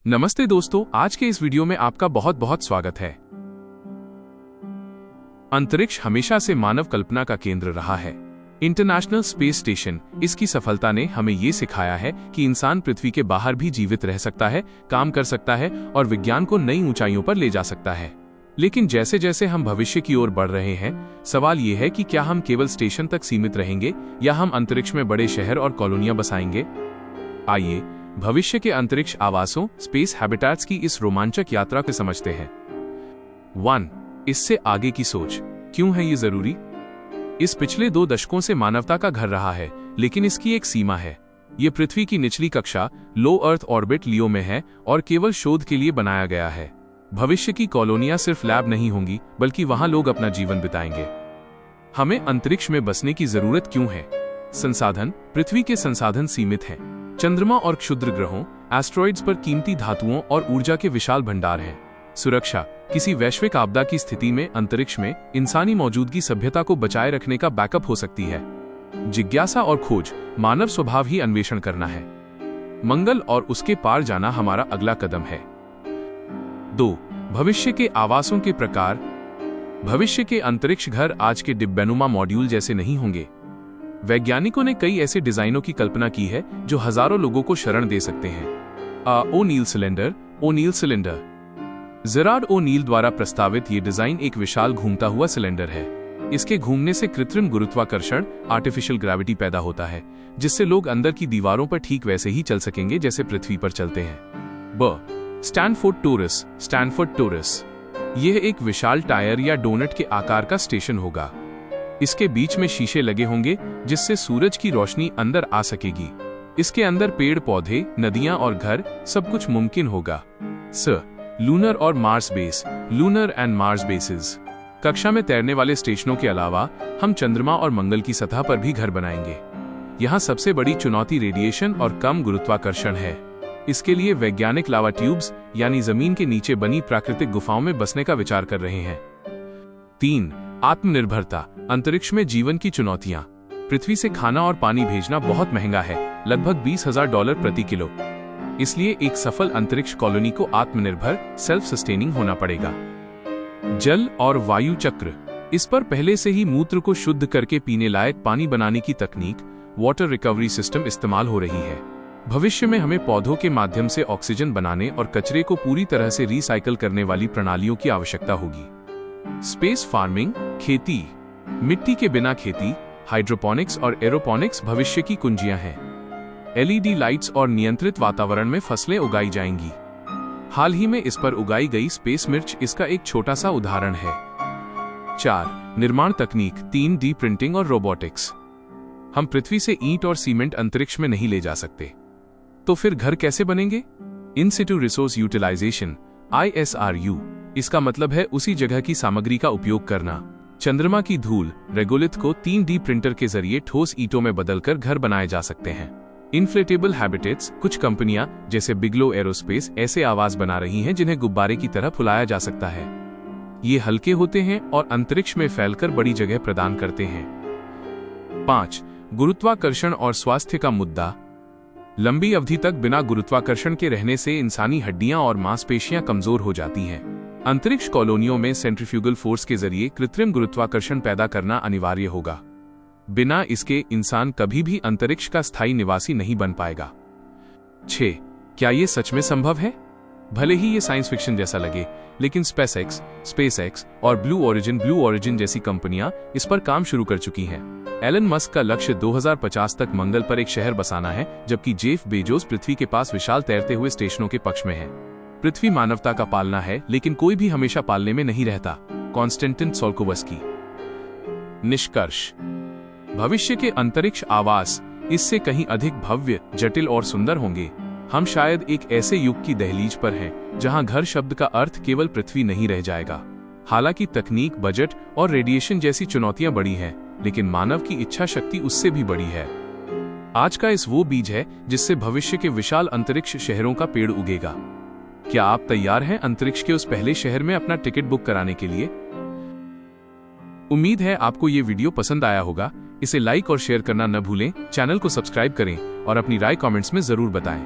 नमस्ते दोस्तों, आज के इस वीडियो में आपका बहुत बहुत स्वागत है। अंतरिक्ष हमेशा से मानव कल्पना का केंद्र रहा है। इंटरनेशनल स्पेस स्टेशन इसकी सफलता ने हमें ये सिखाया है कि इंसान पृथ्वी के बाहर भी जीवित रह सकता है, काम कर सकता है और विज्ञान को नई ऊंचाइयों पर ले जा सकता है। लेकिन जैसे जैसे हम भविष्य की ओर बढ़ रहे हैं, सवाल ये है कि क्या हम केवल स्टेशन तक सीमित रहेंगे या हम अंतरिक्ष में बड़े शहर और कॉलोनियां बसाएंगे। आइए भविष्य के अंतरिक्ष आवासों स्पेस हैबिटेट्स की इस रोमांचक यात्रा को समझते हैं। 1. इससे आगे की सोच क्यों है ये जरूरी। इस पिछले 2 दशकों से मानवता का घर रहा है, लेकिन इसकी एक सीमा है। ये पृथ्वी की निचली कक्षा लो अर्थ ऑर्बिट लियो में है और केवल शोध के लिए बनाया गया है। भविष्य की कॉलोनियां सिर्फ लैब नहीं होंगी, बल्कि वहां लोग अपना जीवन बिताएंगे। हमें अंतरिक्ष में बसने की जरूरत क्यों है। संसाधन पृथ्वी के संसाधन सीमित हैं। चंद्रमा और क्षुद्र ग्रहों एस्ट्रॉइड्स पर कीमती धातुओं और ऊर्जा के विशाल भंडार हैं। सुरक्षा किसी वैश्विक आपदा की स्थिति में अंतरिक्ष में इंसानी मौजूदगी सभ्यता को बचाए रखने का बैकअप हो सकती है। जिज्ञासा और खोज मानव स्वभाव ही अन्वेषण करना है। मंगल और उसके पार जाना हमारा अगला कदम है। 2. भविष्य के आवासों के प्रकार। भविष्य के अंतरिक्ष घर आज के डिब्बेनुमा मॉड्यूल जैसे नहीं होंगे। वैज्ञानिकों ने कई ऐसे डिजाइनों की कल्पना की है जो हजारों लोगों को शरण दे सकते हैं। ओ'नील सिलेंडर जेरार्ड ओ'नील द्वारा प्रस्तावित ये डिजाइन एक विशाल घूमता हुआ सिलेंडर है। इसके घूमने से कृत्रिम गुरुत्वाकर्षण आर्टिफिशियल ग्रेविटी पैदा होता है, जिससे लोग अंदर की दीवारों पर ठीक वैसे ही चल सकेंगे जैसे पृथ्वी पर चलते हैं। स्टैनफोर्ड टोरस यह एक विशाल टायर या डोनट के आकार का स्टेशन होगा। इसके बीच में शीशे लगे होंगे जिससे सूरज की रोशनी अंदर आ सकेगी। इसके अंदर पेड़ पौधे, नदियां और घर सब कुछ मुमकिन होगा। लूनर और Mars base lunar and Mars basis कक्षा में तैरने वाले स्टेशनों के अलावा हम चंद्रमा और मंगल की सतह पर भी घर बनाएंगे। यहाँ सबसे बड़ी चुनौती रेडिएशन और कम गुरुत्वाकर्षण है। इसके लिए वैज्ञानिक लावा ट्यूब्स यानी जमीन के नीचे बनी प्राकृतिक गुफाओं में बसने का विचार कर रहे हैं। 3. आत्मनिर्भरता अंतरिक्ष में जीवन की चुनौतियां। पृथ्वी से खाना और पानी भेजना बहुत महंगा है, लगभग $20,000 प्रति किलो। इसलिए एक सफल अंतरिक्ष कॉलोनी को आत्मनिर्भर सेल्फ सस्टेनिंग होना पड़ेगा। जल और वायु चक्र इस पर पहले से ही मूत्र को शुद्ध करके पीने लायक पानी बनाने की तकनीक वाटर रिकवरी सिस्टम इस्तेमाल हो रही है। भविष्य में हमें पौधों के माध्यम से ऑक्सीजन बनाने और कचरे को पूरी तरह से रिसाइकल करने वाली प्रणालियों की आवश्यकता होगी। स्पेस फार्मिंग खेती मिट्टी के बिना खेती, हाइड्रोपोनिक्स और एरोपोनिक्स भविष्य की कुंजियां हैं। एलईडी लाइट्स और नियंत्रित वातावरण में फसलें उगाई जाएंगी। हाल ही में इस पर उगाई गई स्पेस मिर्च इसका एक छोटा सा उदाहरण है। 4. निर्माण तकनीक 3D प्रिंटिंग और रोबोटिक्स। हम पृथ्वी से ईंट और सीमेंट अंतरिक्ष में नहीं ले जा सकते, तो फिर घर कैसे बनेंगे। इन सिटू रिसोर्स यूटिलाइजेशन ISRU इसका मतलब है उसी जगह की सामग्री का उपयोग करना। चंद्रमा की धूल रेगोलिथ को 3D प्रिंटर के जरिए ठोस ईंटों में बदलकर घर बनाए जा सकते हैं। इन्फ्लेटेबल हैबिटेट्स कुछ कंपनियां जैसे बिगलो एरोस्पेस ऐसे आवास बना रही हैं जिन्हें गुब्बारे की तरह फुलाया जा सकता है। ये हल्के होते हैं और अंतरिक्ष में फैलकर बड़ी जगह प्रदान करते हैं। 5. गुरुत्वाकर्षण और स्वास्थ्य का मुद्दा। लंबी अवधि तक बिना गुरुत्वाकर्षण के रहने से इंसानी हड्डियां और मांसपेशियां कमजोर हो जाती हैं। अंतरिक्ष कॉलोनियों में सेंट्रीफ्यूगल फोर्स के जरिए कृत्रिम गुरुत्वाकर्षण पैदा करना अनिवार्य होगा। बिना इसके इंसान कभी भी अंतरिक्ष का स्थायी निवासी नहीं बन पाएगा। 6. क्या ये सच में संभव है। भले ही ये साइंस फिक्शन जैसा लगे, लेकिन स्पेसएक्स और ब्लू ओरिजिन जैसी कंपनियां इस पर काम शुरू कर चुकी हैं। एलन मस्क का लक्ष्य 2050 तक मंगल पर एक शहर बसाना है, जबकि जेफ बेजोस पृथ्वी के पास विशाल तैरते हुए स्टेशनों के पक्ष में है। पृथ्वी मानवता का पालना है, लेकिन कोई भी हमेशा पालने में नहीं रहता। कॉन्स्टेंटिन सोल्कोवस्की। निष्कर्ष भविष्य के अंतरिक्ष आवास इससे कहीं अधिक भव्य, जटिल और सुंदर होंगे। हम शायद एक ऐसे युग की दहलीज पर हैं जहां घर शब्द का अर्थ केवल पृथ्वी नहीं रह जाएगा। हालांकि तकनीक, बजट और रेडिएशन जैसी चुनौतियां बड़ी हैं, लेकिन मानव की इच्छा शक्ति उससे भी बड़ी है। आज का इस वो बीज है जिससे भविष्य के विशाल अंतरिक्ष शहरों का पेड़ उगेगा। क्या आप तैयार हैं अंतरिक्ष के उस पहले शहर में अपना टिकट बुक कराने के लिए। उम्मीद है आपको ये वीडियो पसंद आया होगा। इसे लाइक और शेयर करना न भूलें, चैनल को सब्सक्राइब करें और अपनी राय कमेंट्स में जरूर बताएं।